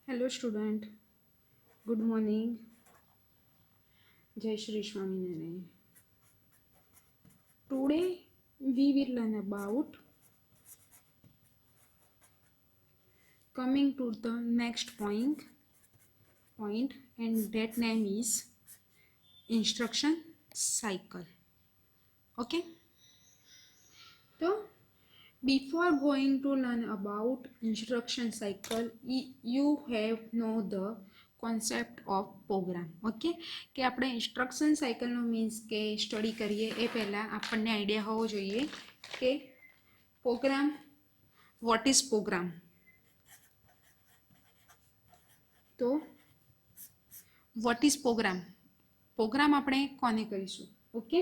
Hello student, good morning. Jai Shri Swaminarayan. Today we will learn about coming to the next point and that name is instruction cycle. Okay. So before going to learn about instruction cycle, you have know the concept of program. Okay, કે આપણે instruction સાયકલનો means કે study કરીએ એ પહેલાં આપણને idea હોવો જોઈએ કે પ્રોગ્રામ, વોટ ઇઝ પ્રોગ્રામ. તો વોટ ઇઝ પ્રોગ્રામ, પ્રોગ્રામ આપણે કોને કહીશું. ઓકે,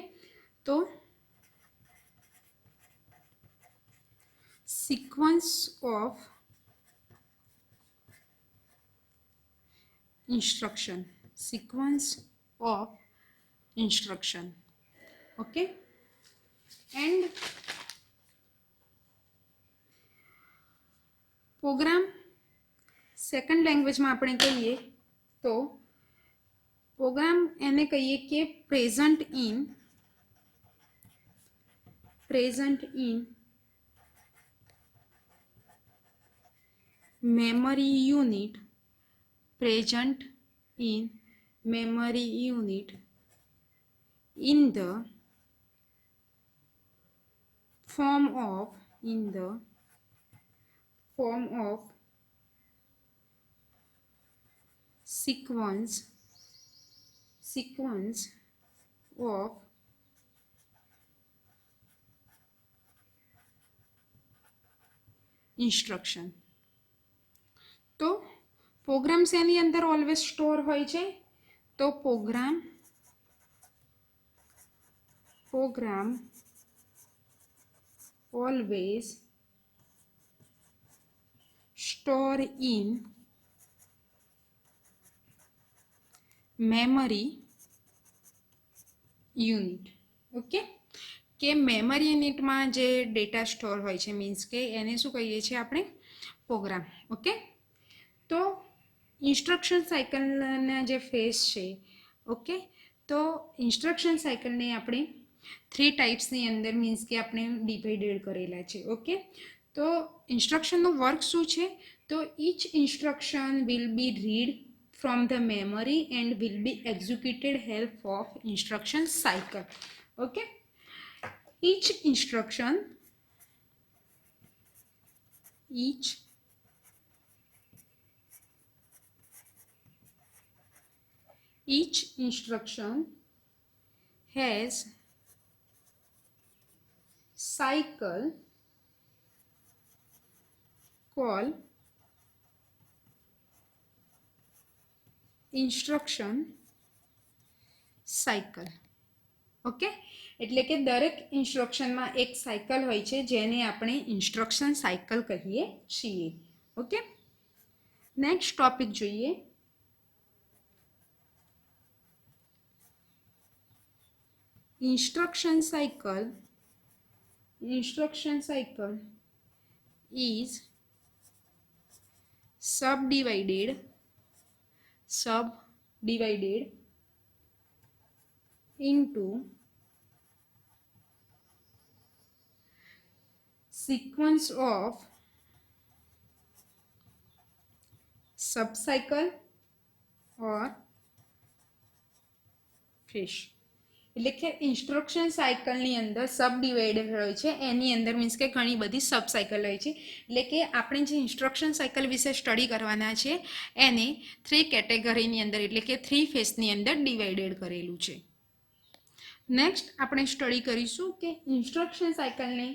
તો sequence of instruction, sequence of instruction. Okay, and program second લેંગ્વેજમાં આપણે કહીએ તો પ્રોગ્રામ એને કહીએ કે present in memory unit, present in memory unit in the form of sequence of instruction. તો પ્રોગ્રામ શેની અંદર ઓલવેઝ સ્ટોર હોય છે? તો program always store in memory unit. Okay, કે મેમરી યુનિટમાં જે ડેટા સ્ટોર હોય છે મીન્સ કે એને શું કહીએ છીએ આપણે? પ્રોગ્રામ. ઓકે, તો ઇન્સ્ટ્રક્શન સાયકલના જે ફેઝ છે, ઓકે, તો ઇન્સ્ટ્રક્શન સાયકલને આપણે 3 ટાઈપ્સની અંદર મીન્સ કે આપણે ડિવાઇડેડ કરેલા છે. ઓકે, તો ઇન્સ્ટ્રક્શનનો વર્ક શું છે? તો each instruction will be read from the memory and will be executed help of instruction cycle. Okay, each instruction has cycle called instruction cycle. Okay, એટલે કે દરેક ઇન્સ્ટ્રક્શનમાં એક સાયકલ હોય છે જેને આપણે ઇન્સ્ટ્રક્શન સાયકલ કહીએ છીએ. ઓકે, નેક્સ્ટ ટોપિક જોઈએ. Instruction cycle is subdivided into sequence of subcycle or phase. એટલે કે ઇન્સ્ટ્રક્શન સાયકલની અંદર સબ ડિવાઇડેડ હોય છે, એની અંદર મીન્સ કે ઘણી બધી સબ સાયકલ હોય છે. એટલે કે આપણે જે ઇન્સ્ટ્રક્શન સાયકલ વિશે સ્ટડી કરવાના છે એને 3 કેટેગરીની અંદર એટલે કે 3 ફેઝની અંદર ડિવાઇડેડ કરેલું છે. નેક્સ્ટ આપણે સ્ટડી કરીશું કે ઇન્સ્ટ્રક્શન સાયકલને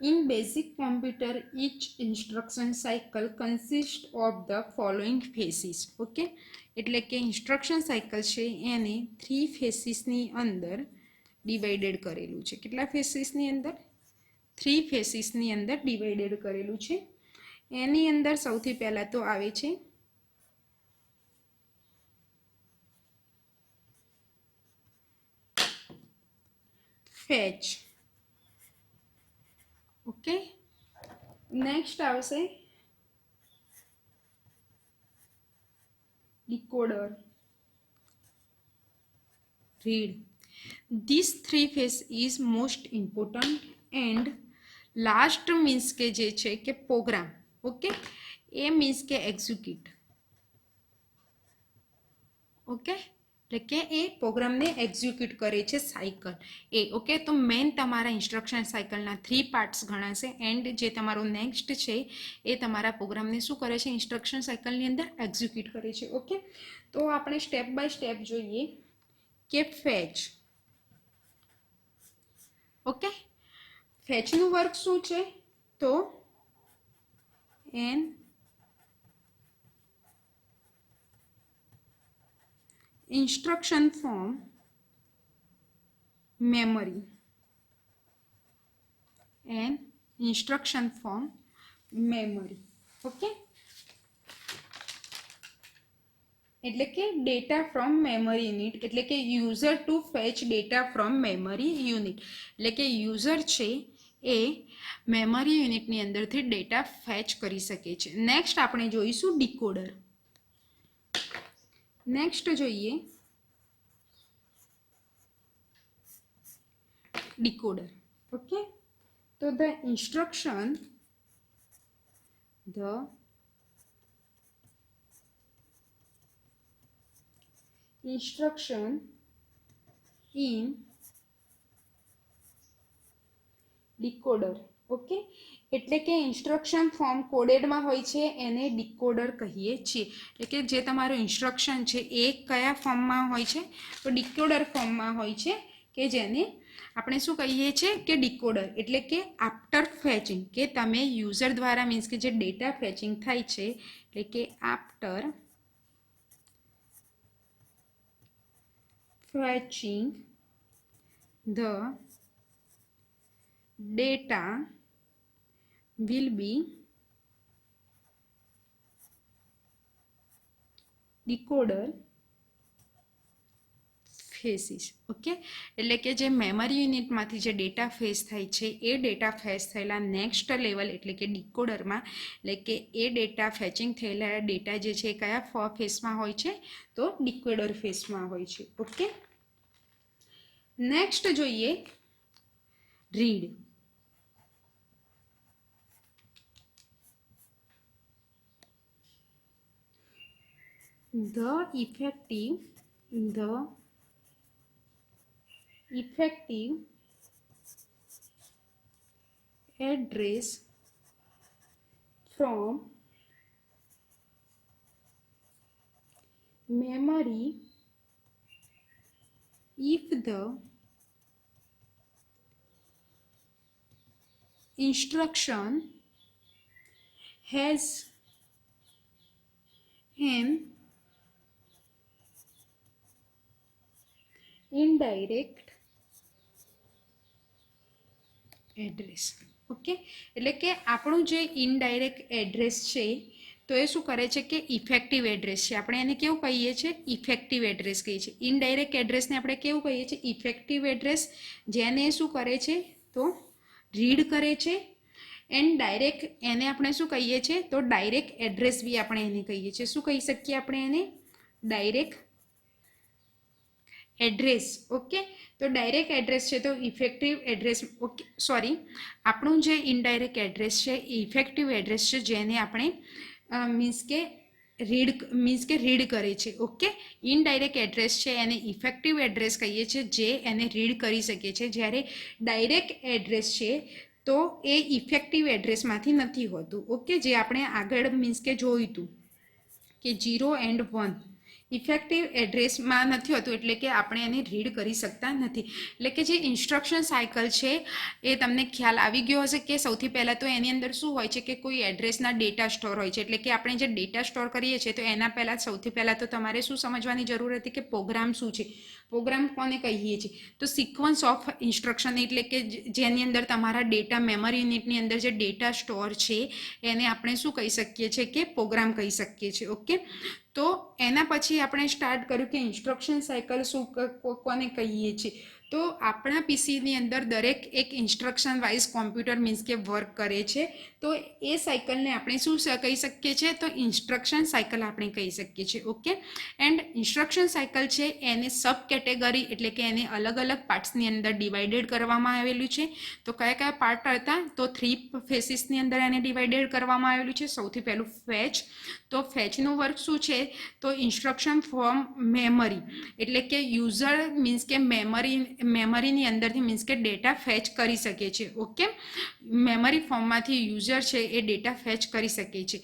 in basic computer each instruction cycle consist of the following phases. Okay, એટલે કે ઇન્સ્ટ્રક્શન સાયકલ છે એને 3 ફેસીસની અંદર ડિવાઇડેડ કરેલું છે. કેટલા ફેસીસની અંદર? 3 ફેસીસની અંદર ડિવાઇડેડ કરેલું છે. એની અંદર સૌથી પહેલાં તો આવે છે ફેચ. ઓકે, નેક્સ્ટ આવશે decoder, read. These three phase is most important. And last means કે જે છે કે પ્રોગ્રામ. ઓકે, એ મીન્સ કે એક્ઝિક્યુટ. ઓકે, એટલે કે એ પ્રોગ્રામને એક્ઝિક્યુટ કરે છે સાયકલ એ. ઓકે, તો મેઇન તમારા ઇન્સ્ટ્રક્શન સાયકલના 3 પાર્ટ્સ ગણાશે. એન્ડ જે તમારો નેક્સ્ટ છે એ તમારા પ્રોગ્રામને શું કરે છે, ઇન્સ્ટ્રક્શન સાયકલની અંદર એક્ઝિક્યુટ કરે છે. ઓકે, તો આપણે સ્ટેપ બાય સ્ટેપ જોઈએ કે ફેચ. ઓકે, ફેચનું વર્ક શું છે, તો an instruction from memory and instruction from memory. Okay, એટલે કે ડેટા ફ્રોમ મેમરી યુનિટ, એટલે કે user to fetch data from memory unit. એટલે કે યુઝર છે એ મેમરી યુનિટની અંદરથી ડેટા ફેચ કરી શકે છે. નેક્સ્ટ આપણે જોઈશું ડીકોડર. નેક્સ્ટ જોઈએ decoder. Okay, so the instruction in decoder. Okay, એટલે કે ઇન્સ્ટ્રક્શન ફોર્મ કોડેડમાં હોય છે એને ડીકોડર કહીએ છીએ. એટલે કે જે તમારું ઇન્સ્ટ્રક્શન છે એ કયા ફોર્મમાં હોય છે, તો ડીકોડર ફોર્મમાં હોય છે, કે જેને આપણે શું કહીએ છીએ કે ડીકોડર. એટલે કે આફ્ટર ફેચિંગ, કે તમે યુઝર દ્વારા મીન્સ કે જે ડેટા ફેચિંગ થાય છે, એટલે કે after fetching the data will be decoder phases. Okay, એટલે કે જે મેમરી યુનિટમાંથી જે ડેટા ફેચ થાય છે એ ડેટા ફેચ થયેલા નેક્સ્ટ લેવલ એટલે કે ડીકોડરમાં, એટલે કે એ ડેટા ફેચિંગ થયેલા ડેટા જે છે એ કયા ફેઝમાં હોય છે, તો ડીકોડર ફેઝમાં હોય છે. ઓકે, નેક્સ્ટ જોઈએ read. The effective address from memory if the instruction has an indirect address. Okay, એટલે કે આપણું જે ઇનડાયરેક્ટ એડ્રેસ છે તો એ શું કરે છે કે ઇફેક્ટિવ એડ્રેસ છે. આપણે એને કેવું કહીએ છીએ, ઇફેક્ટિવ એડ્રેસ કહીએ છીએ. ઇનડાયરેક્ટ એડ્રેસને આપણે કેવું કહીએ છીએ, ઇફેક્ટિવ એડ્રેસ, જેને શું કરે છે તો રીડ કરે છે. એન્ડ ડાયરેક્ટ એને આપણે શું કહીએ છીએ, તો ડાયરેક્ટ એડ્રેસ બી આપણે એને કહીએ છીએ. શું કહી શકીએ આપણે એને, ડાયરેક્ટ એડ્રેસ. ઓકે, તો ડાયરેક્ટ એડ્રેસ છે તો ઇફેક્ટિવ એડ્રેસ. ઓકે, સોરી, આપણું જે ઇનડાયરેક્ટ એડ્રેસ છે એ ઇફેક્ટિવ એડ્રેસ છે, જેને આપણે મીન્સ કે રીડ કરે છે. ઓકે, ઇનડાયરેક્ટ એડ્રેસ છે એને ઇફેક્ટિવ એડ્રેસ કહીએ છીએ, જે એને રીડ કરી શકે છે. જ્યારે ડાયરેક્ટ એડ્રેસ છે તો એ ઇફેક્ટિવ એડ્રેસમાંથી નથી હોતું. ઓકે, જે આપણે આગળ મીન્સ કે જોયું હતું કે 0 and 1 ઇફેક્ટિવ એડ્રેસમાં નથી હોતું, એટલે કે આપણે એને રીડ કરી શકતા નથી. એટલે કે જે ઇન્સ્ટ્રક્શન સાયકલ છે એ તમને ખ્યાલ આવી ગયો હશે કે સૌથી પહેલાં તો એની અંદર શું હોય છે કે કોઈ એડ્રેસના ડેટા સ્ટોર હોય છે. એટલે કે આપણે જે ડેટા સ્ટોર કરીએ છીએ તો એના પહેલાં સૌથી પહેલાં તો તમારે શું સમજવાની જરૂર હતી કે પ્રોગ્રામ શું છે, પ્રોગ્રામ કોને કહીએ છીએ, તો સિક્વન્સ ઓફ ઇન્સ્ટ્રક્શન, એટલે કે જેની અંદર તમારા ડેટા મેમરી યુનિટની અંદર જે ડેટા સ્ટોર છે એને આપણે શું કહી શકીએ છીએ કે પ્રોગ્રામ કહી શકીએ છીએ. ઓકે, તો એના પછી આપણે સ્ટાર્ટ કર્યું કે ઇન્સ્ટ્રક્શન સાયકલ શું કોને કહીએ છીએ. તો આપણા પીસીની અંદર દરેક એક ઇન્સ્ટ્રક્શન વાઇઝ કોમ્પ્યુટર મીન્સ કે વર્ક કરે છે. તો એ સાયકલને આપણે શું કહી શકીએ છીએ, તો ઇન્સ્ટ્રક્શન સાયકલ આપણે કહી શકીએ છીએ. ઓકે, એન્ડ ઇન્સ્ટ્રક્શન સાયકલ છે એને સબ કેટેગરી એટલે કે એને અલગ અલગ પાર્ટ્સની અંદર ડિવાઇડેડ કરવામાં આવેલું છે. તો કયા કયા પાર્ટ હતા, તો 3 ફેસીસની અંદર એને ડિવાઇડેડ કરવામાં આવેલું છે. સૌથી પહેલું ફેચ. તો ફેચનું વર્ક શું છે, તો ઇન્સ્ટ્રક્શન ફ્રોમ મેમરી એટલે કે યુઝર મીન્સ કે મેમરીની અંદરથી મીન્સ કે ડેટા ફેચ કરી શકે છે. ઓકે, મેમરી ફોર્મમાંથી યુઝર છે એ ડેટા ફેચ કરી શકે છે.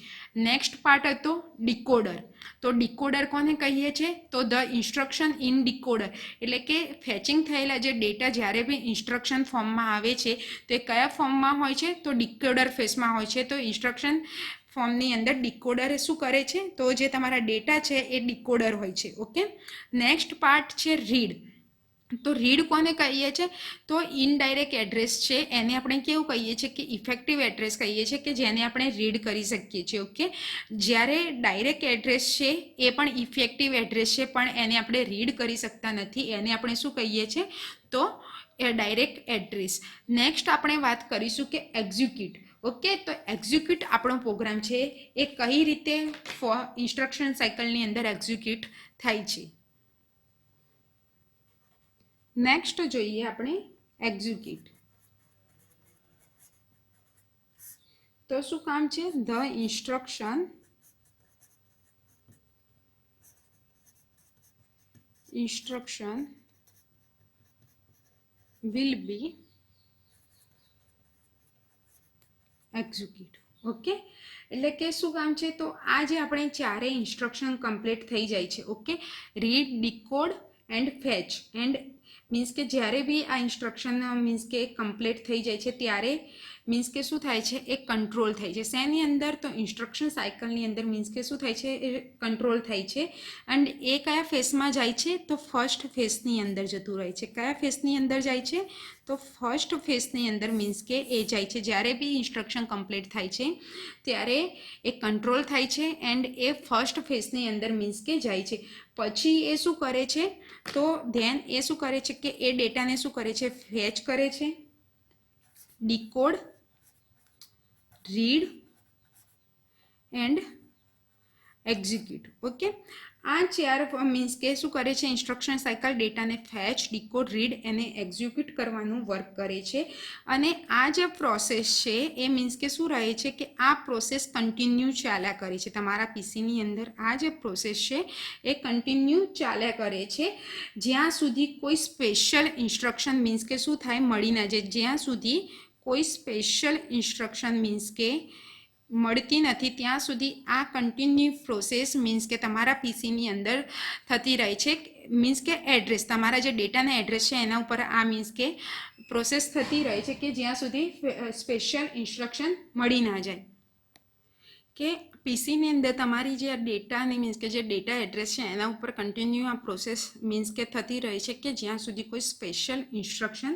નેક્સ્ટ પાર્ટ હતો ડીકોડર. તો ડીકોડર કોને કહીએ છીએ, તો ધ ઇન્સ્ટ્રક્શન ઇન ડીકોડર એટલે કે ફેચિંગ થયેલા જે ડેટા જ્યારે બી ઇન્સ્ટ્રક્શન ફોર્મમાં આવે છે તે કયા ફોર્મમાં હોય છે, તો ડીકોડર ફેસમાં હોય છે. તો ઇન્સ્ટ્રક્શન ફોર્મની અંદર ડીકોડર શું કરે છે, તો જે તમારા ડેટા છે એ ડીકોડર હોય છે. ઓકે, નેક્સ્ટ પાર્ટ છે રીડ. તો રીડ કોને કહીએ છીએ, તો ઇનડાયરેક્ટ એડ્રેસ છે એને આપણે કેવું કહીએ છીએ કે ઇફેક્ટિવ એડ્રેસ કહીએ છીએ કે જેને આપણે રીડ કરી શકીએ છીએ. ઓકે, જ્યારે ડાયરેક્ટ એડ્રેસ છે એ પણ ઇફેક્ટિવ એડ્રેસ છે પણ એને આપણે રીડ કરી શકતા નથી, એને આપણે શું કહીએ છીએ, તો એ ડાયરેક્ટ એડ્રેસ. નેક્સ્ટ આપણે વાત કરીશું કે એક્ઝિક્યુટ. ઓકે, તો એક્ઝિક્યુટ આપણો પ્રોગ્રામ છે એ કઈ રીતે ઇન્સ્ટ્રક્શન સાયકલની અંદર એક્ઝિક્યુટ થાય છે. નેક્સ્ટ જોઈએ આપણે એક્ઝિક્યુટ. તો શું કામ છે, the instruction will be execute. Okay, એટલે કે શું કામ છે, તો આ જે આપણે ચારેય ઇન્સ્ટ્રક્શન કમ્પ્લીટ થઈ જાય છે. Okay, read, decode and fetch and means કે જ્યારે બી આ ઇન્સ્ટ્રક્શન મીન્સ કે કમ્પ્લીટ થઈ જાય છે ત્યારે મીન્સ કે શું થાય છે, એ કંટ્રોલ થાય છે. શેની અંદર, તો ઇન્સ્ટ્રક્શન સાયકલની અંદર મીન્સ કે શું થાય છે, એ કંટ્રોલ થાય છે. એન્ડ એ કયા ફેસમાં જાય છે, તો ફર્સ્ટ ફેસની અંદર જતું રહે છે. કયા ફેસની અંદર જાય છે, તો ફર્સ્ટ ફેસની અંદર મીન્સ કે એ જાય છે. જ્યારે બી ઇન્સ્ટ્રક્શન કમ્પ્લીટ થાય છે ત્યારે એ કંટ્રોલ થાય છે એન્ડ એ ફર્સ્ટ ફેસની અંદર મીન્સ કે જાય છે. પછી એ શું કરે છે, તો ધેન એ શું કરે છે કે એ ડેટાને શું કરે છે, ફેચ કરે છે, decode, read and execute. Okay, આ ચાર મીન્સ કે શું કરે છે, ઇન્સ્ટ્રક્શન સાયકલ ડેટાને ફેચ, ડીકોડ, રીડ અને એક્ઝિક્યુટ કરવાનું વર્ક કરે છે. અને આ જે પ્રોસેસ છે એ મીન્સ કે શું રહે છે કે આ પ્રોસેસ કન્ટિન્યુ ચાલ્યા કરે છે. તમારા પીસીની અંદર આ જે પ્રોસેસ છે એ કન્ટિન્યુ ચાલ્યા કરે છે જ્યાં સુધી કોઈ સ્પેશિયલ ઇન્સ્ટ્રક્શન મીન્સ કે શું થાય, મળી ના જાય. જ્યાં સુધી કોઈ સ્પેશિયલ ઇન્સ્ટ્રક્શન મીન્સ કે મળતી નથી ત્યાં સુધી આ કન્ટિન્યુ પ્રોસેસ મીન્સ કે તમારા પીસીની અંદર થતી રહે છે. મીન્સ કે એડ્રેસ, તમારા જે ડેટાના એડ્રેસ છે એના ઉપર આ મીન્સ કે પ્રોસેસ થતી રહે છે કે જ્યાં સુધી સ્પેશિયલ ઇન્સ્ટ્રક્શન મળી ના જાય. કે પીસીની અંદર તમારી જે ડેટાની મીન્સ કે જે ડેટા એડ્રેસ છે એના ઉપર કન્ટિન્યુ આ પ્રોસેસ મીન્સ કે થતી રહે છે કે જ્યાં સુધી કોઈ સ્પેશિયલ ઇન્સ્ટ્રક્શન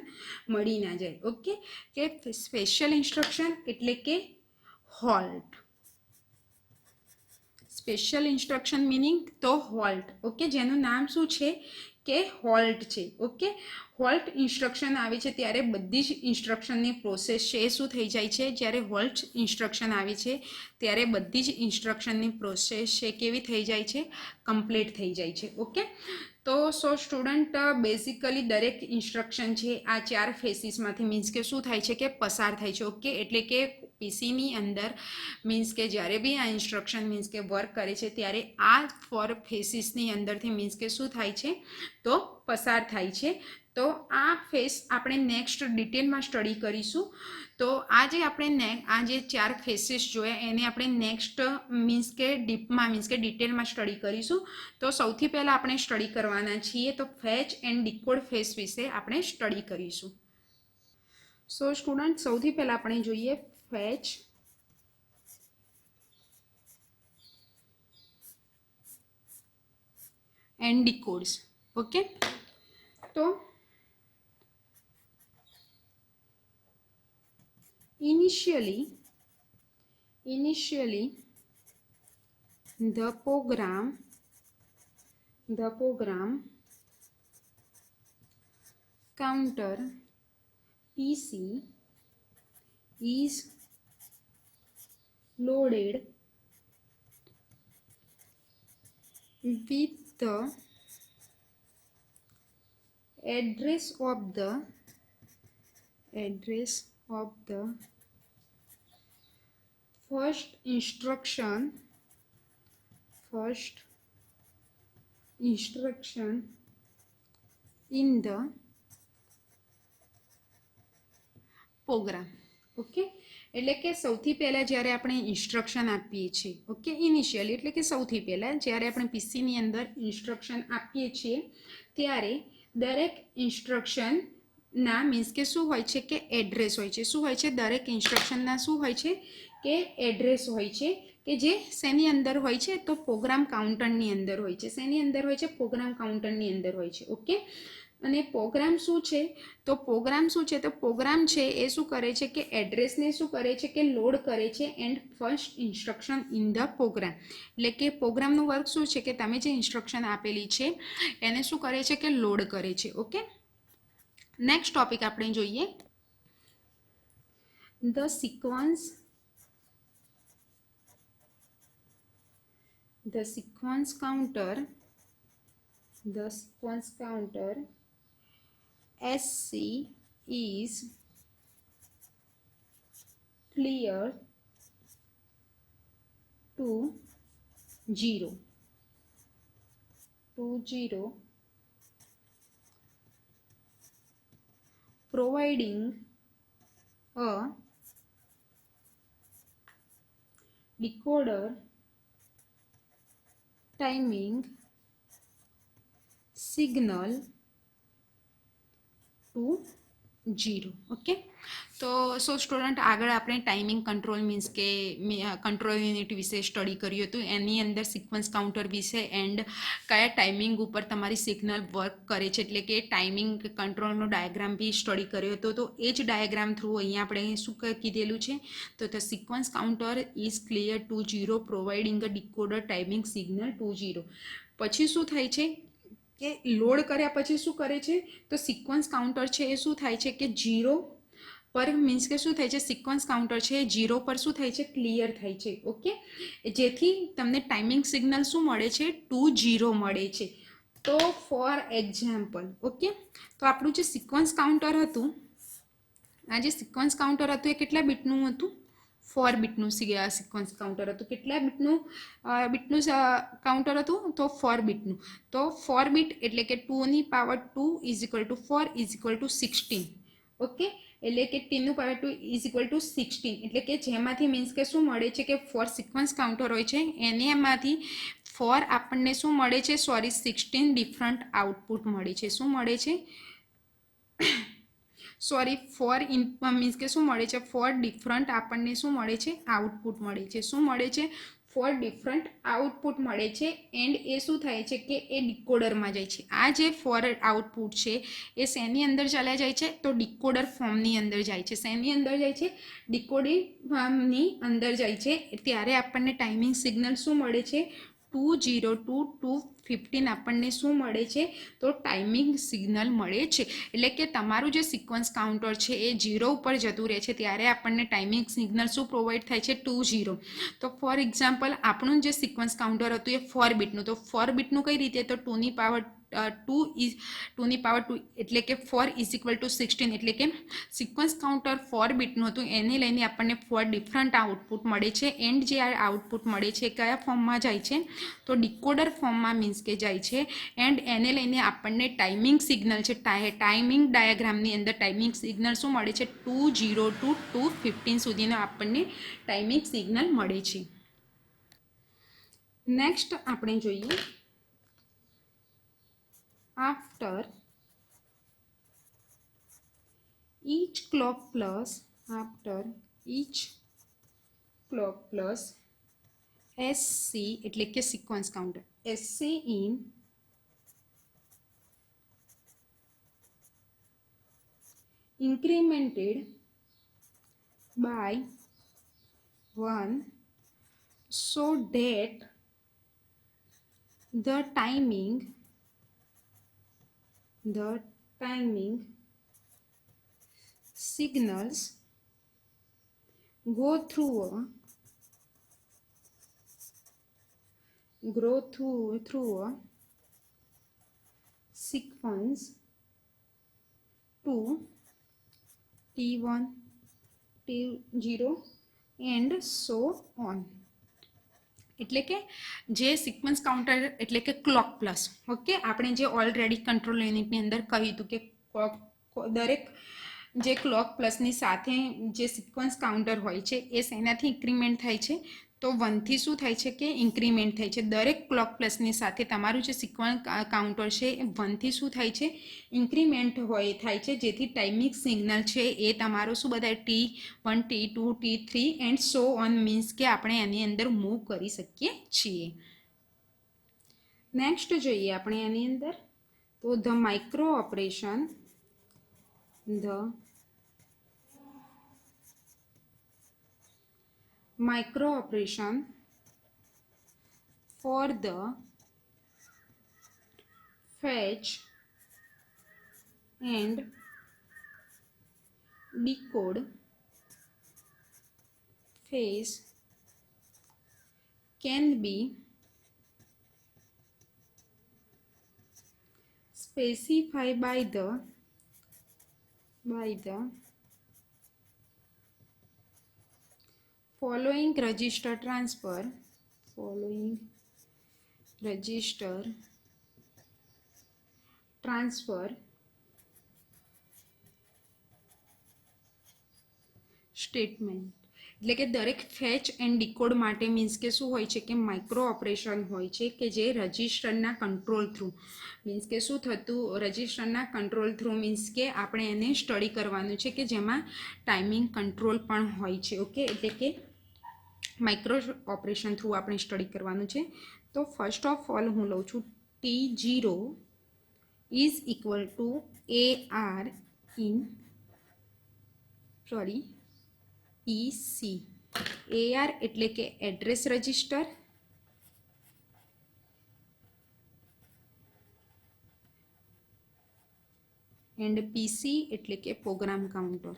મળી ના જાય. ઓકે, કે સ્પેશિયલ ઇન્સ્ટ્રક્શન એટલે કે હોલ્ટ. સ્પેશિયલ ઇન્સ્ટ્રક્શન મિનિંગ તો હોલ્ટ. ઓકે, જેનું નામ શું છે કે હોલ્ટ છે. ઓકે, હોલ્ટ ઇન્સ્ટ્રક્શન આવે છે ત્યારે બધી જ ઇન્સ્ટ્રક્શનની પ્રોસેસ છે એ શું થઈ જાય છે, જ્યારે હોલ્ટ ઇન્સ્ટ્રક્શન આવી છે ત્યારે બધી જ ઇન્સ્ટ્રક્શનની પ્રોસેસ છે કેવી થઈ જાય છે, કમ્પ્લીટ થઈ જાય છે. ઓકે, તો સ્ટુડન્ટ બેઝિકલી દરેક ઇન્સ્ટ્રક્શન છે આ ચાર ફેસીસમાંથી મીન્સ કે શું થાય છે કે પસાર થાય છે. ઓકે, એટલે કે પીસીની અંદર મીન્સ કે જ્યારે બી આ ઇન્સ્ટ્રક્શન મીન્સ કે વર્ક કરે છે ત્યારે આ 4 ફેસીસની અંદરથી મીન્સ કે શું થાય છે, તો પસાર થાય છે. તો આ ફેસ આપણે નેક્સ્ટ ડિટેલમાં સ્ટડી કરીશું. તો આજે આપણે આ જે 4 ફેસીસ જોયા એને આપણે નેક્સ્ટ મીન્સ કે ડીપમાં મીન્સ કે ડિટેલમાં સ્ટડી કરીશું. તો સૌથી પહેલાં આપણે સ્ટડી કરવાના છીએ તો ફેચ એન્ડ ડીકોડ ફેસ વિશે આપણે સ્ટડી કરીશું. સો સ્ટુડન્ટ સૌથી પહેલાં આપણે જોઈએ ફેચ એન્ડ ડીકોડ્સ. ઓકે, તો initially the program the program counter PC is loaded with the address of the first instruction in the program. Okay, એટલે કે સૌથી પહેલાં જ્યારે આપણે ઇન્સ્ટ્રક્શન આપીએ છીએ, ઓકે, ઇનિશિયલી એટલે કે સૌથી પહેલાં જ્યારે આપણે પીસીની અંદર ઇન્સ્ટ્રક્શન આપીએ છીએ ત્યારે દરેક ઇન્સ્ટ્રક્શનના મીન્સ કે શું હોય છે કે એડ્રેસ હોય છે. શું હોય છે? દરેક ઇન્સ્ટ્રક્શનના શું હોય છે કે એડ્રેસ હોય છે કે જે શેની અંદર હોય છે? તો પ્રોગ્રામ કાઉન્ટરની અંદર હોય છે. શેની અંદર હોય છે? પ્રોગ્રામ કાઉન્ટરની અંદર હોય છે. ઓકે, અને પ્રોગ્રામ શું છે? તો પ્રોગ્રામ શું છે? તો પ્રોગ્રામ છે એ શું કરે છે કે એડ્રેસને શું કરે છે કે લોડ કરે છે and first instruction in the program. એટલે કે પ્રોગ્રામનું વર્ક શું છે કે તમે જે ઇન્સ્ટ્રક્શન આપેલી છે એને શું કરે છે કે લોડ કરે છે. ઓકે, નેક્સ્ટ ટોપિક આપણે જોઈએ the sequence counter SC is clear to 0 providing a decoder timing signal to 0. Okay, તો સો સ્ટુડન્ટ આગળ આપણે ટાઈમિંગ કંટ્રોલ મીન્સ કે કંટ્રોલ યુનિટ વિશે સ્ટડી કર્યું હતું. એની અંદર સિક્વન્સ કાઉન્ટર વિશે એન્ડ કયા ટાઈમિંગ ઉપર તમારી સિગ્નલ વર્ક કરે છે એટલે કે ટાઈમિંગ કંટ્રોલનો ડાયાગ્રામ બી સ્ટડી કર્યો હતો. તો એ જ ડાયાગ્રામ થ્રુ અહીંયા આપણે શું કીધેલું છે? તો the sequence counter is clear to 0 providing a decoder timing signal to 0. પછી શું થાય છે કે લોડ કર્યા પછી શું કરે છે? તો સિક્વન્સ કાઉન્ટર છે એ શું થાય છે કે 0 પર મીન્સ કે શું થાય છે? સિક્વન્સ કાઉન્ટર છે એ 0 પર શું થાય છે? ક્લિયર થાય છે. ઓકે, જેથી તમને ટાઈમિંગ સિગ્નલ શું મળે છે? 2-0 મળે છે. તો ફોર એક્ઝામ્પલ, ઓકે, તો આપણું જે સિક્વન્સ કાઉન્ટર હતું, આ જે સિક્વન્સ કાઉન્ટર હતું એ કેટલા બીટનું હતું? 4 બીટનું સિક્વન્સ કાઉન્ટર હતું. કેટલા બીટનું કાઉન્ટર હતું? તો 4 બીટનું. તો 4 બીટ એટલે કે 2 ની power 2 is equal to 4 is equal to 16. Okay, એટલે કે 10 નું પાવર 2 ઇઝ ઇક્વલ ટુ 16. એટલે કે જેમાંથી મીન્સ કે શું મળે છે કે 4 સિક્વન્સ કાઉન્ટર હોય છે એમાંથી 4 આપણને શું મળે છે? 16 ડિફરન્ટ આઉટપુટ મળે છે. શું મળે છે? 4 મીન્સ કે શું મળે છે? 4 ડિફરન્ટ આપણને શું મળે છે? આઉટપુટ મળે છે. શું મળે છે? 4 ડિફરન્ટ આઉટપુટ મળે છે એન્ડ એ શું થાય છે કે એ ડિકોડરમાં જાય છે. આ જે 4 આઉટપુટ છે એ શેની અંદર ચાલ્યા જાય છે? તો ડિકોડર ફોર્મની અંદર જાય છે. શેની અંદર જાય છે? ડિકોડિંગ ફોર્મની અંદર જાય છે. ત્યારે આપણને ટાઈમિંગ સિગ્નલ શું મળે છે? 2-0 to 2-15 આપણને શું મળે છે? તો ટાઈમિંગ સિગ્નલ મળે છે. એટલે કે તમારું જે સિક્વન્સ કાઉન્ટર છે એ 0 ઉપર જતું રહે છે ત્યારે આપણને ટાઈમિંગ સિગ્નલ શું પ્રોવાઈડ થાય છે? 2-0. તો ફોર એક્ઝામ્પલ આપણું જે સિક્વન્સ કાઉન્ટર હતું એ 4 બીટનું. તો 4 બીટનું કઈ રીતે? તો 2 ની પાવર 2 એટલે કે 4 ઇઝ ઇક્વલ ટુ 16. એટલે કે સિક્વન્સ કાઉન્ટર 4 બીટનું હતું એને લઈને આપણને 4 ડિફરન્ટ આઉટપુટ મળે છે એન્ડ જે આ આઉટપુટ મળે છે કયા ફોર્મમાં જાય છે? તો ડિકોડર ફોર્મમાં મીન્સ કે જાય છે એન્ડ એને લઈને આપણને ટાઈમિંગ સિગ્નલ છે ટાઈમિંગ ડાયાગ્રામની અંદર ટાઈમિંગ સિગ્નલ શું મળે છે? 2-0 to 2-15 સુધીનો આપણને ટાઈમિંગ સિગ્નલ મળે છે. નેક્સ્ટ આપણે જોઈએ after each clock plus SC એટલે કે sequence counter SC in incremented by 1 so that the timing the timing signals go through a sequence to T1, T0 and so on. એટલે કે જે sequence counter એટલે કે clock plus, okay, આપણે જે already control યુનિટની અંદર કહ્યું હતું કે દરેક જે ક્લોક પ્લસની સાથે જે સિક્વન્સ કાઉન્ટર હોય છે એ શેનાથી ઇન્ક્રીમેન્ટ થાય છે, તો 1 થી શું થાય છે કે ઇન્ક્રીમેન્ટ થાય છે. દરેક ક્લોક પ્લસની સાથે તમારું જે સિક્વન્સ કાઉન્ટર છે એ 1 થી શું થાય છે, ઇન્ક્રીમેન્ટ થાય છે, જેથી ટાઈમિંગ સિગ્નલ છે એ તમારો શું બતાવે T1, T2, T3 and so on, means કે આપણે એની અંદર મૂવ કરી શકીએ છીએ. નેક્સ્ટ જોઈએ આપણે એની અંદર, તો the micro operation for the fetch and decode phase can be specified by the following register transfer statement. એટલે કે દરેક ફેચ એન્ડ ડીકોડ માટે મીન્સ કે શું હોય છે કે માઇક્રો ઓપરેશન હોય છે કે જે રજિસ્ટરના કંટ્રોલ થ્રુ, મીન્સ કે શું થતું, રજિસ્ટરના કંટ્રોલ થ્રુ મીન્સ કે આપણે એને સ્ટડી કરવાનું છે કે જેમાં ટાઈમિંગ કંટ્રોલ પણ હોય છે. ઓકે, એટલે કે માઇક્રો ઓપરેશન થ્રુ આપણે સ્ટડી કરવાનું છે. તો ફર્સ્ટ ઓફ ઓલ હું લઉં છું T0 is equal to AR in PC. AR એટલે કે એડ્રેસ રજિસ્ટર, એન્ડ PC એટલે કે પ્રોગ્રામ કાઉન્ટર.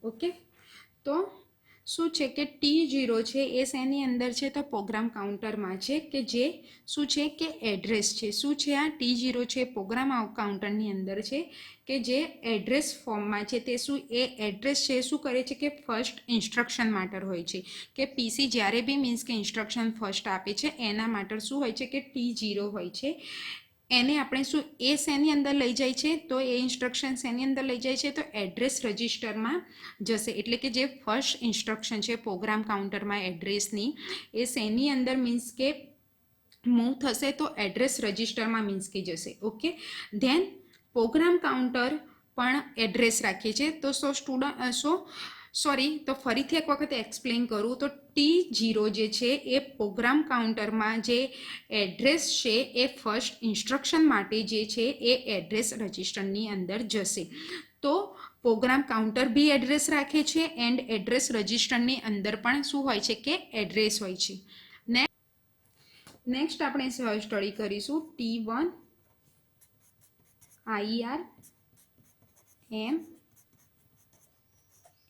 ઓકે, તો શું છે કે T0 છે એ શેની અંદર છે, તો પ્રોગ્રામ કાઉન્ટરમાં છે કે જે શું છે કે એડ્રેસ છે. શું છે આ T0 છે પ્રોગ્રામ કાઉન્ટરની અંદર છે કે જે એડ્રેસ ફોર્મમાં છે. તે શું એ એડ્રેસ છે શું કરે છે કે ફર્સ્ટ ઇન્સ્ટ્રક્શન માટે હોય છે કે PC જ્યારે બી મીન્સ કે ઇન્સ્ટ્રક્શન ફર્સ્ટ આપે છે એના માટે શું હોય છે કે T0 હોય છે. એને આપણે શું એ શેની અંદર લઈ જાય છે, તો એ ઇન્સ્ટ્રક્શન શેની અંદર લઈ જાય છે, તો એડ્રેસ રજિસ્ટરમાં જશે. એટલે કે જે ફર્સ્ટ ઇન્સ્ટ્રક્શન છે પ્રોગ્રામ કાઉન્ટરમાં એડ્રેસની એ શેની અંદર મીન્સ કે મૂવ થશે, તો એડ્રેસ રજિસ્ટરમાં મીન્સ કે જશે. ઓકે, ધેન પ્રોગ્રામ કાઉન્ટર પણ એડ્રેસ રાખે છે. તો તો ફરીથી એક વખત એક્સપ્લેન કરું તો T0 જે છે એ પ્રોગ્રામ કાઉન્ટરમાં જે એડ્રેસ છે એ ફર્સ્ટ ઇન્સ્ટ્રક્શન માટે જે છે એ એડ્રેસ રજિસ્ટરની અંદર જશે. તો પ્રોગ્રામ કાઉન્ટર બી એડ્રેસ રાખે છે એન્ડ એડ્રેસ રજિસ્ટરની અંદર પણ શું હોય છે કે એડ્રેસ હોય છે. નેક્સ્ટ આપણે સ્ટડી કરીશું T1 IR M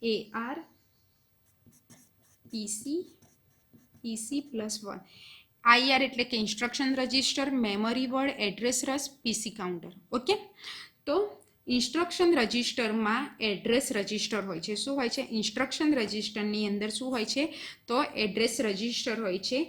AR PC +1. IR એટલે કે instruction register, memory word, address રસ, PC કાઉન્ટર. ઓકે, તો ઇન્સ્ટ્રક્શન રજિસ્ટરમાં એડ્રેસ રજિસ્ટર હોય છે. શું હોય છે, ઇન્સ્ટ્રક્શન રજિસ્ટરની અંદર શું હોય છે, તો એડ્રેસ રજિસ્ટર હોય છે.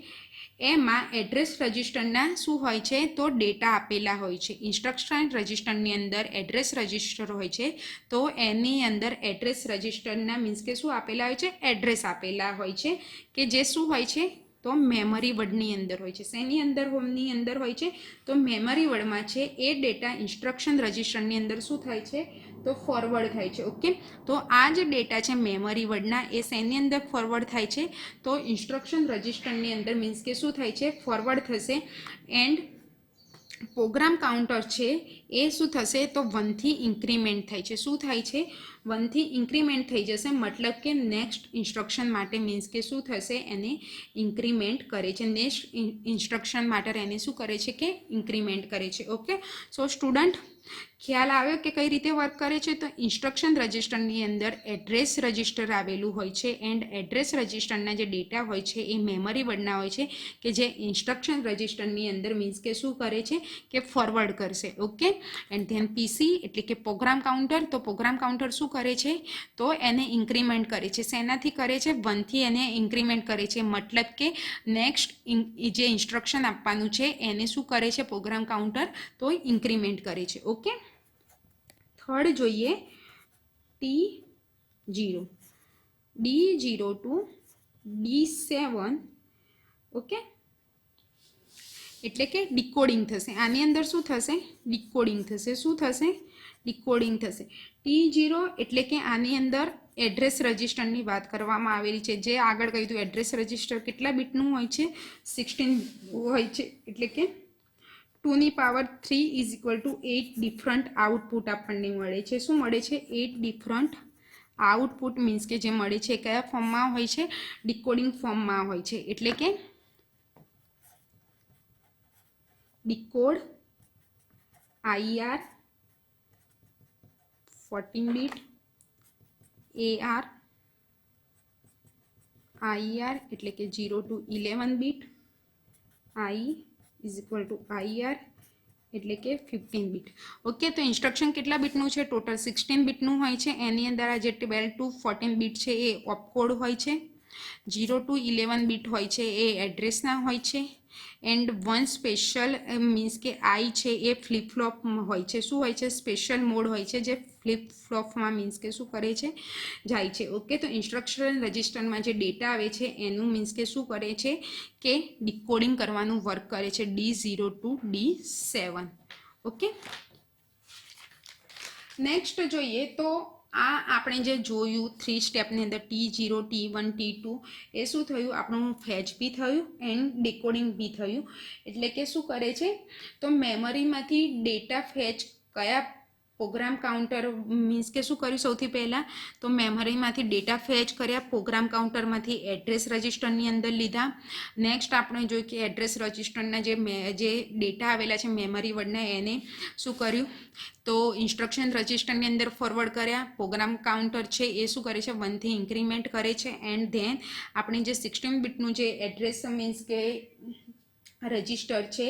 એમાં એડ્રેસ રજિસ્ટરના શું હોય છે, તો ડેટા આપેલા હોય છે. ઇન્સ્ટ્રક્શન રજિસ્ટરની અંદર એડ્રેસ રજિસ્ટર હોય છે, તો એની અંદર એડ્રેસ રજિસ્ટરના મીન્સ કે શું આપેલા હોય છે, એડ્રેસ આપેલા હોય છે કે જે શું હોય છે, તો મેમરી વર્ડની અંદર હોય છે. શેની અંદર હોય છે, તો મેમરી વર્ડમાં છે એ ડેટા ઇન્સ્ટ્રક્શન રજિસ્ટરની અંદર શું થાય છે, તો ફોરવર્ડ થાય છે. ઓકે, તો આ જે ડેટા છે મેમરી વર્ડના એ શેની અંદર ફોરવર્ડ થાય છે, તો ઇન્સ્ટ્રક્શન રજિસ્ટરની અંદર મીન્સ કે શું થાય છે, ફોરવર્ડ થશે. એન્ડ પ્રોગ્રામ કાઉન્ટર છે એ શું થશે, તો 1 થી ઇન્ક્રીમેન્ટ થાય છે. શું થાય છે, 1થી ઇન્ક્રીમેન્ટ થઈ જશે, મતલબ કે નેક્સ્ટ ઇન્સ્ટ્રક્શન માટે મીન્સ કે શું થશે, એને ઇન્ક્રીમેન્ટ કરે છે. નેક્સ્ટ ઇન્સ્ટ્રક્શન માટે એને શું કરે છે કે ઇન્ક્રીમેન્ટ કરે છે. ઓકે, સો સ્ટુડન્ટ ખ્યાલ આવ્યો કે કઈ રીતે વર્ક કરે છે. તો ઇન્સ્ટ્રક્શન રજિસ્ટરની અંદર એડ્રેસ રજિસ્ટર આવેલું હોય છે એન્ડ એડ્રેસ રજિસ્ટરના જે ડેટા હોય છે એ મેમરી વર્ડના હોય છે કે જે ઇન્સ્ટ્રક્શન રજિસ્ટરની અંદર મીન્સ કે શું કરે છે કે ફોરવર્ડ કરશે. ઓકે, એન્ડ ધેન પીસી એટલે કે પ્રોગ્રામ કાઉન્ટર. તો પ્રોગ્રામ કાઉન્ટર શું કરે છે, તો એને ઇન્ક્રીમેન્ટ કરે છે. શેનાથી કરે છે, 1થી એને ઇન્ક્રીમેન્ટ કરે છે, મતલબ કે નેક્સ્ટ જે ઇન્સ્ટ્રક્શન આપવાનું છે એને શું કરે છે પ્રોગ્રામ કાઉન્ટર, તો ઇન્ક્રીમેન્ટ કરે છે. ઓકે, થર્ડ જોઈએ T0, D0 to D7. Okay, એટલે કે ડિકોડિંગ થશે. આની અંદર શું થશે, ડિકોડિંગ થશે. શું થશે, ડિકોડિંગ થશે. T0 એટલે કે આની અંદર એડ્રેસ રજિસ્ટરની વાત કરવામાં આવેલી છે. જે આગળ કહ્યું હતું એડ્રેસ રજિસ્ટર કેટલા બીટનું હોય છે, 16 હોય છે. એટલે કે 2^3 = 8 ડિફરન્ટ આઉટપુટ આપણને મળે છે. શું મળે છે, 8 ડિફરન્ટ આઉટપુટ મીન્સ કે જે મળે છે કયા ફોર્મમાં હોય છે, ડિકોડિંગ ફોર્મમાં હોય છે. એટલે કે decode IR 14 bit, AR IR એટલે કે 0 to 11 બીટ, I = IR એટલે કે 15 બીટ. ઓકે, તો ઇન્સ્ટ્રક્શન કેટલા બીટનું છે, ટોટલ 16 બીટનું હોય છે. એની અંદર આ જે 12 to 14 બીટ છે એ ઓપકોડ હોય છે, 0 to 11 બીટ હોય છે એ એડ્રેસના હોય છે, એન્ડ 1 સ્પેશિયલ મીન્સ કે આઈ છે એ ફ્લિપ ફ્લોપ હોય છે. શું હોય છે, સ્પેશિયલ મોડ હોય છે જે ફ્લિપ ફ્લોપમાં મીન્સ કે શું કરે છે, જાય છે. ઓકે, તો ઇન્સ્ટ્રક્શન રજિસ્ટરમાં જે ડેટા આવે છે એનું મીન્સ કે શું કરે છે કે ડિકોડિંગ કરવાનું વર્ક કરે છે, D0 to D7. Okay, next જોઈએ તો આ આપણે જે જોયું 3 સ્ટેપની અંદર T0, T1, T2 એ શું થયું, આપણું ફેચ બી થયું એન્ડ ડિકોડિંગ બી થયું. એટલે કે શું કરે છે, તો મેમરીમાંથી ડેટા ફેચ કયા પ્રોગ્રામ કાઉન્ટર મીન્સ કે શું કર્યું, સૌથી પહેલાં તો મેમરીમાંથી ડેટા ફેચ કર્યા, પ્રોગ્રામ કાઉન્ટરમાંથી એડ્રેસ રજિસ્ટરની અંદર લીધા. નેક્સ્ટ આપણે જોયું કે એડ્રેસ રજિસ્ટરના જે ડેટા આવેલા છે મેમરી વર્ડના એને શું કર્યું, તો ઇન્સ્ટ્રક્શન રજિસ્ટરની અંદર ફોરવર્ડ કર્યા. પ્રોગ્રામ કાઉન્ટર છે એ શું કરે છે, 1થી ઇન્ક્રીમેન્ટ કરે છે. એન્ડ ધેન આપણે જે 16 બીટનું જે એડ્રેસ મીન્સ કે રજિસ્ટર છે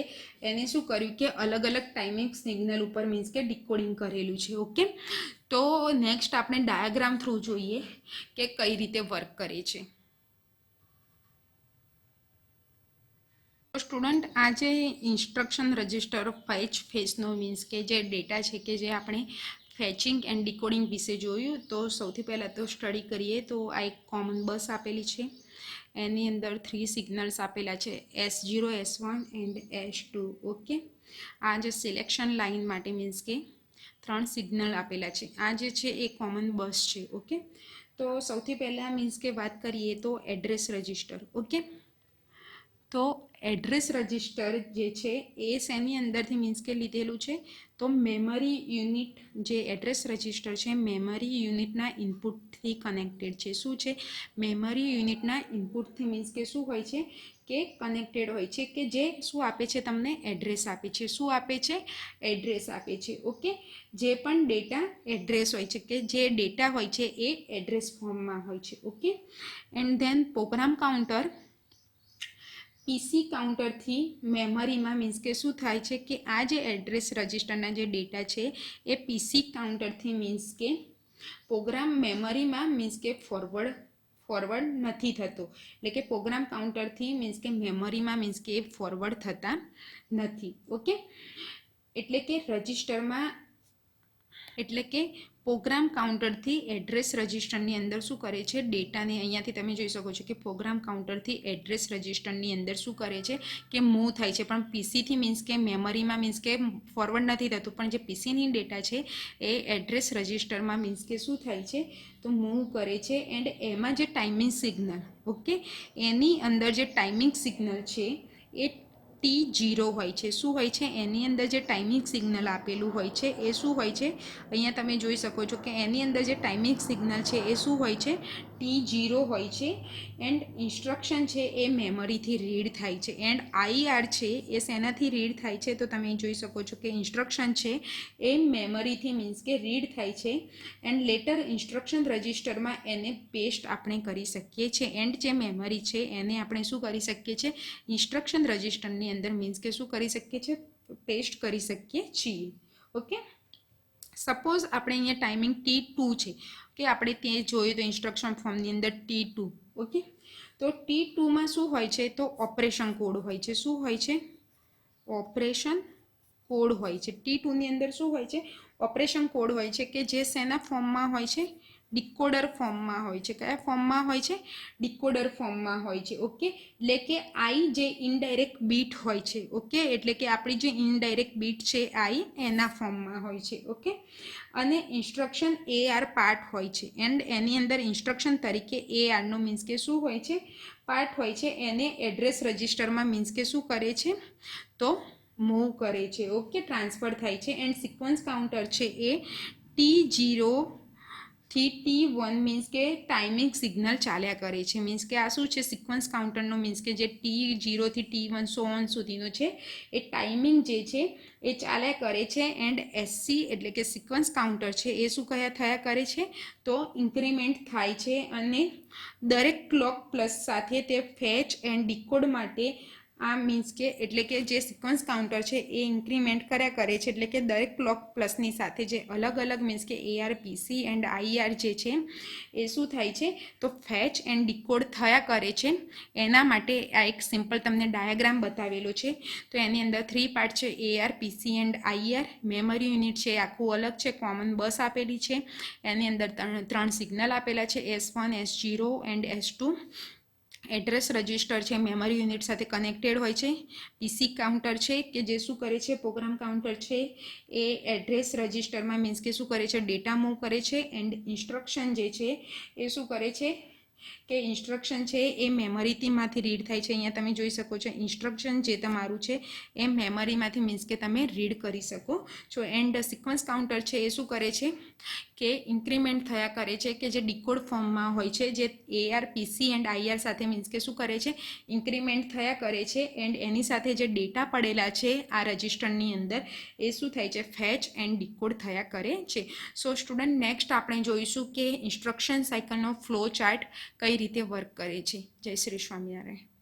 એને શું કર્યું કે અલગ અલગ ટાઈમિંગ સિગ્નલ ઉપર મીન્સ કે ડિકોડિંગ કરેલું છે. ઓકે, તો નેક્સ્ટ આપણે ડાયાગ્રામ થ્રુ જોઈએ કે કઈ રીતે વર્ક કરે છે. સ્ટુડન્ટ આ જે ઇન્સ્ટ્રક્શન રજિસ્ટર ફેચ ફેસનો મીન્સ કે જે ડેટા છે કે જે આપણે ફેચિંગ એન્ડ ડિકોડિંગ વિશે જોયું. તો સૌથી પહેલાં તો સ્ટડી કરીએ તો આ એક કોમન બસ આપેલી છે, એની અંદર 3 સિગ્નલ્સ આપેલા છે, S0, S1 and S2. Okay, આ જે સિલેક્શન લાઇન માટે મીન્સ કે 3 સિગ્નલ આપેલા છે. આ જે છે એ કોમન બસ છે. ઓકે, તો સૌથી પહેલાં મીન્સ કે વાત કરીએ તો એડ્રેસ રજિસ્ટર. ઓકે, તો એડ્રેસ રજિસ્ટર જે છે એ શેની અંદરથી મીન્સ કે લીધેલું છે, તો મેમરી યુનિટ જે એડ્રેસ રજિસ્ટર છે મેમરી યુનિટના ઇનપુટથી કનેક્ટેડ છે. શું છે, મેમરી યુનિટના ઇનપુટથી મીન્સ કે શું હોય છે કે કનેક્ટેડ હોય છે, કે જે શું આપે છે, તમને એડ્રેસ આપે છે. શું આપે છે, એડ્રેસ આપે છે. ઓકે, જે પણ ડેટા એડ્રેસ હોય છે કે જે ડેટા હોય છે એ એડ્રેસ ફોર્મમાં હોય છે. Okay, and then program counter PC કાઉન્ટરથી મેમરીમાં મીન્સ કે શું થાય છે કે આ જે એડ્રેસ રજિસ્ટરના જે ડેટા છે એ પીસી કાઉન્ટરથી મીન્સ કે પ્રોગ્રામ મેમરીમાં મીન્સ કે ફોરવર્ડ નથી થતો. એટલે કે પ્રોગ્રામ કાઉન્ટરથી મીન્સ કે મેમરીમાં મીન્સ કે ફોરવર્ડ થતા નથી. ઓકે, એટલે કે રજિસ્ટરમાં એટલે કે પ્રોગ્રામ કાઉન્ટરથી એડ્રેસ રજિસ્ટરની અંદર શું કરે છે, ડેટાને અહીંયાથી તમે જોઈ શકો છો કે પ્રોગ્રામ કાઉન્ટરથી એડ્રેસ રજિસ્ટરની અંદર શું કરે છે કે મૂવ થાય છે, પણ પીસીથી મીન્સ કે મેમરીમાં મીન્સ કે ફોરવર્ડ નથી થતું, પણ જે પીસીની ડેટા છે એ એડ્રેસ રજિસ્ટરમાં મીન્સ કે શું થાય છે, તો મૂવ કરે છે. એન્ડ એમાં જે ટાઈમિંગ સિગ્નલ, ઓકે, એની અંદર જે ટાઈમિંગ સિગ્નલ છે એ T0 હોય છે. શું હોય છે? એની અંદર જે ટાઈમિંગ સિગ્નલ આપેલું હોય છે એ શું હોય છે? અહીંયા તમે જોઈ શકો છો કે એની અંદર જે ટાઈમિંગ સિગ્નલ છે એ શું હોય છે? T0 હોય છે. એન્ડ ઇન્સ્ટ્રક્શન છે એ મેમરીથી રીડ થાય છે. એન્ડ IR છે એ શેનાથી રીડ થાય છે? તો તમે જોઈ શકો છો કે ઇન્સ્ટ્રક્શન છે એ મેમરીથી મીન્સ કે રીડ થાય છે. એન્ડ લેટર ઇન્સ્ટ્રક્શન રજિસ્ટરમાં એને પેસ્ટ આપણે કરી શકીએ છીએ. એન્ડ જે મેમરી છે એને આપણે શું કરી શકીએ છીએ? ઇન્સ્ટ્રક્શન રજિસ્ટરની અંદર મીન્સ કે શું કરી શકીએ છીએ? પેસ્ટ કરી શકીએ છીએ. ઓકે, સપોઝ આપણે અહીંયા ટાઈમિંગ T2 છે કે આપણે તે જોયું તો ઇન્સ્ટ્રક્શન ફોર્મની અંદર T2. ઓકે, તો T2માં શું હોય છે? તો ઓપરેશન કોડ હોય છે. શું હોય છે? ઓપરેશન કોડ હોય છે. T2ની અંદર શું હોય છે? ઓપરેશન કોડ હોય છે કે જે શેના ફોર્મમાં હોય છે? ડિકોડર ફોર્મમાં હોય છે. કયા ફોર્મમાં હોય છે? ડિકોડર ફોર્મમાં હોય છે. ઓકે, એટલે કે આઈ જે ઇનડાયરેક્ટ બીટ હોય છે. ઓકે, એટલે કે આપણી જે ઇનડાયરેક્ટ બીટ છે આઈ એના ફોર્મમાં હોય છે. ઓકે, અને ઇન્સ્ટ્રક્શન AR પાર્ટ હોય છે. એન્ડ એની અંદર ઇન્સ્ટ્રક્શન તરીકે ARનો મીન્સ કે શું હોય છે? પાર્ટ હોય છે. એને એડ્રેસ રજિસ્ટરમાં મીન્સ કે શું કરે છે? તો મૂવ કરે છે. ઓકે, ટ્રાન્સફર થાય છે. એન્ડ સિક્વન્સ કાઉન્ટર છે એ T0 થી T1 મીન્સ કે ટાઈમિંગ સિગ્નલ ચાલ્યા કરે છે. મીન્સ કે આ શું છે? સિક્વન્સ કાઉન્ટરનો મીન્સ કે જે T0 થી T1 સો ઓન સુધીનો છે એ ટાઈમિંગ જે છે એ ચાલ્યા કરે છે. એન્ડ SC એટલે કે સિક્વન્સ કાઉન્ટર છે એ શું થયા કરે છે? તો ઇન્ક્રીમેન્ટ થાય છે. અને દરેક ક્લોક પ્લસ સાથે તે ફેચ એન્ડ ડીકોડ માટે આ મીન્સ કે એટલે કે જે સિક્વન્સ કાઉન્ટર છે એ ઇન્ક્રીમેન્ટ કર્યા કરે છે. એટલે કે દરેક ક્લોક પ્લસની સાથે જે અલગ અલગ મીન્સ કે AR PC એન્ડ IR જે છે એ શું થાય છે? તો ફેચ એન્ડ ડીકોડ થયા કરે છે. એના માટે આ એક સિમ્પલ તમને ડાયાગ્રામ બતાવેલો છે. તો એની અંદર 3 પાર્ટ છે: AR PC and IR. Memory unit છે આખું અલગ છે, કોમન બસ આપેલી છે. એની અંદર ત્રણ સિગ્નલ આપેલા છે: S1, S0 and S2. Address register છે મેમરી યુનિટ સાથે કનેક્ટેડ હોય છે. PC કાઉન્ટર છે કે જે શું કરે છે? પ્રોગ્રામ કાઉન્ટર છે એ એડ્રેસ રજિસ્ટરમાં મીન્સ કે શું કરે છે? ડેટા મૂવ કરે છે. એન્ડ ઇન્સ્ટ્રક્શન જે છે એ શું કરે છે? કે ઇન્સ્ટ્રક્શન છે એ મેમરીમાંથી રીડ થાય છે. અહીંયા તમે જોઈ શકો છો ઇન્સ્ટ્રક્શન જે તમારું છે એ મેમરીમાંથી મીન્સ કે તમે રીડ કરી શકો છો. એન્ડ સિક્વન્સ કાઉન્ટર છે એ શું કરે છે? કે ઇન્ક્રીમેન્ટ થયા કરે છે કે જે ડીકોડ ફોર્મમાં હોય છે, જે AR PC એન્ડ IR સાથે મીન્સ કે શું કરે છે? ઇન્ક્રીમેન્ટ થયા કરે છે. એન્ડ એની સાથે જે ડેટા પડેલા છે આ રજિસ્ટરની અંદર એ શું થાય છે? ફેચ એન્ડ ડીકોડ થયા કરે છે. સો સ્ટુડન્ટ, નેક્સ્ટ આપણે જોઈશું કે ઇન્સ્ટ્રક્શન સાયકલનો ફ્લો ચાર્ટ કઈ રીતે વર્ક કરે છે. જય શ્રી સ્વામિનારાયણ.